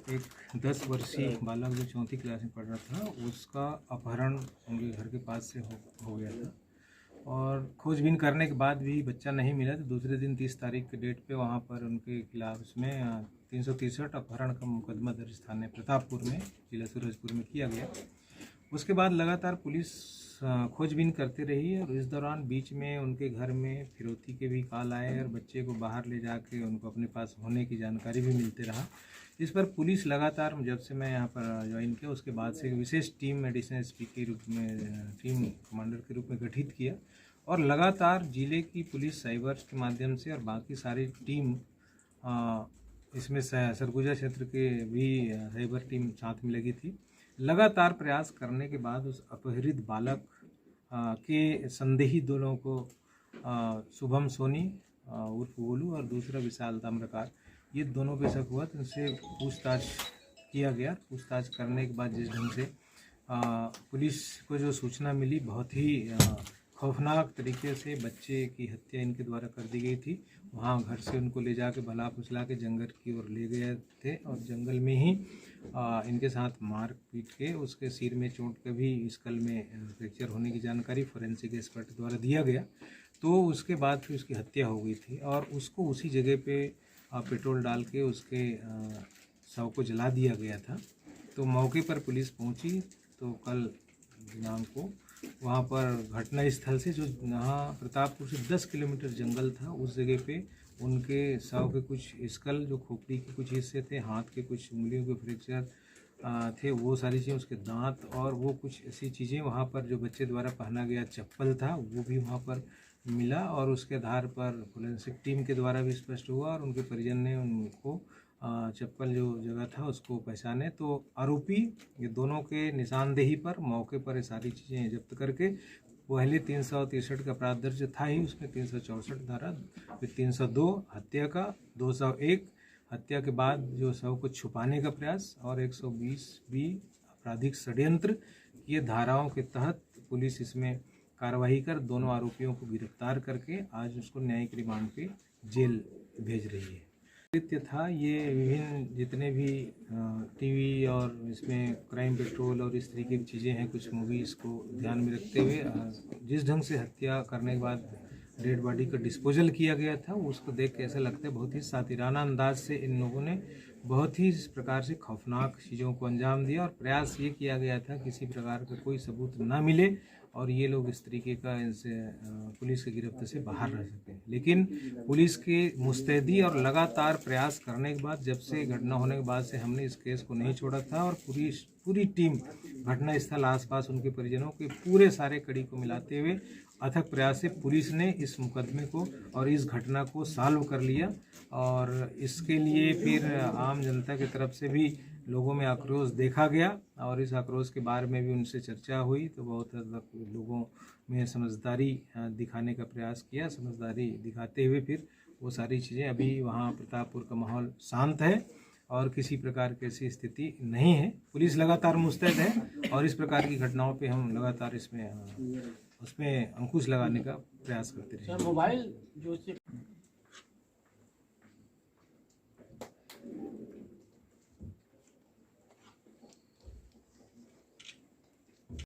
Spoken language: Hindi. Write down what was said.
एक 10 वर्षीय बालक जो चौथी क्लास में पढ़ रहा था, उसका अपहरण उनके घर के पास से हो गया था। और खोजबीन करने के बाद भी बच्चा नहीं मिला, तो दूसरे दिन 30 तारीख के डेट पे वहाँ पर उनके खिलाफ उसमें 363 अपहरण का मुकदमा दर्ज थाने प्रतापपुर में, जिला सूरजपुर में किया गया। उसके बाद लगातार पुलिस खोजबीन करती रही और इस दौरान बीच में उनके घर में फिरौती के भी कॉल आए और बच्चे को बाहर ले जाके उनको अपने पास होने की जानकारी भी मिलते रहा। इस पर पुलिस लगातार, जब से मैं यहाँ पर ज्वाइन किया उसके बाद से विशेष टीम एडिशनल एसपी के रूप में, टीम कमांडर के रूप में गठित किया और लगातार जिले की पुलिस साइबर के माध्यम से और बाकी सारी टीम, इसमें सरगुजा क्षेत्र के भी साइबर टीम साथ में लगी थी। लगातार प्रयास करने के बाद उस अपहरित बालक के संदेही दो लोगों को, शुभम सोनी उर्फ गोलू और दूसरा विशाल ताम्रकार, ये दोनों पे शक हुआ। तो उनसे पूछताछ किया गया। पूछताछ करने के बाद जिस ढंग से पुलिस को जो सूचना मिली, बहुत ही खौफनाक तरीके से बच्चे की हत्या इनके द्वारा कर दी गई थी। वहाँ घर से उनको ले जाके भला फुसला के जंगल की ओर ले गए थे और जंगल में ही इनके साथ मार पीट के उसके सिर में चोट के भी स्कल में फ्रैक्चर होने की जानकारी फोरेंसिक एक्सपर्ट द्वारा दिया गया। तो उसके बाद फिर उसकी हत्या हो गई थी और उसको उसी जगह पे पेट्रोल डाल के उसके शव को जला दिया गया था। तो मौके पर पुलिस पहुंची तो कल दिनांक को वहाँ पर घटना स्थल से, जो यहाँ प्रतापपुर से 10 किलोमीटर जंगल था, उस जगह पे उनके शव के कुछ स्कल, जो खोपड़ी के कुछ हिस्से थे, हाथ के कुछ उंगलियों के फ्रैक्चर थे, वो सारी चीज़ें, उसके दांत और वो कुछ ऐसी चीज़ें वहाँ पर, जो बच्चे द्वारा पहना गया चप्पल था, वो भी वहाँ पर मिला। और उसके आधार पर फोरेंसिक टीम के द्वारा भी स्पष्ट हुआ और उनके परिजन ने उनको चप्पल जो जगह था उसको पहचाने। तो आरोपी ये दोनों के निशानदेही पर मौके पर ये सारी चीज़ें जब्त करके, पहले 363 का अपराध दर्ज था ही, उसमें 364 धारा, फिर 302 हत्या का, 201 हत्या के बाद जो शव को छुपाने का प्रयास और 120 भी आपराधिक षड्यंत्र, ये धाराओं के तहत पुलिस इसमें कार्रवाई कर दोनों आरोपियों को गिरफ्तार करके आज उसको न्यायिक रिमांड पे जेल भेज रही है। कृत्य था ये, विभिन्न जितने भी टीवी और इसमें क्राइम पेट्रोल और इस तरीके की चीज़ें हैं, कुछ मूवीज़ को ध्यान में रखते हुए जिस ढंग से हत्या करने के बाद डेड बॉडी का डिस्पोजल किया गया था, उसको देख के ऐसा लगता है बहुत ही सातिराना अंदाज से इन लोगों ने बहुत ही इस प्रकार से खौफनाक चीज़ों को अंजाम दिया। और प्रयास ये किया गया था किसी प्रकार का कोई सबूत ना मिले और ये लोग इस तरीके का इनसे पुलिस की गिरफ्त से बाहर रह सकें। लेकिन पुलिस के मुस्तैदी और लगातार प्रयास करने के बाद, जब से घटना होने के बाद से हमने इस केस को नहीं छोड़ा था और पूरी टीम घटना स्थल आसपास उनके परिजनों के पूरे सारे कड़ी को मिलाते हुए अथक प्रयास से पुलिस ने इस मुकदमे को और इस घटना को सॉल्व कर लिया। और इसके लिए फिर आम जनता की तरफ से भी लोगों में आक्रोश देखा गया और इस आक्रोश के बारे में भी उनसे चर्चा हुई। तो बहुत हद तक लोगों में समझदारी दिखाने का प्रयास किया। समझदारी दिखाते हुए फिर वो सारी चीज़ें, अभी वहाँ प्रतापपुर का माहौल शांत है और किसी प्रकार की ऐसी स्थिति नहीं है। पुलिस लगातार मुस्तैद है और इस प्रकार की घटनाओं पे हम लगातार उसमें अंकुश लगाने का प्रयास करते रहे। मोबाइल जो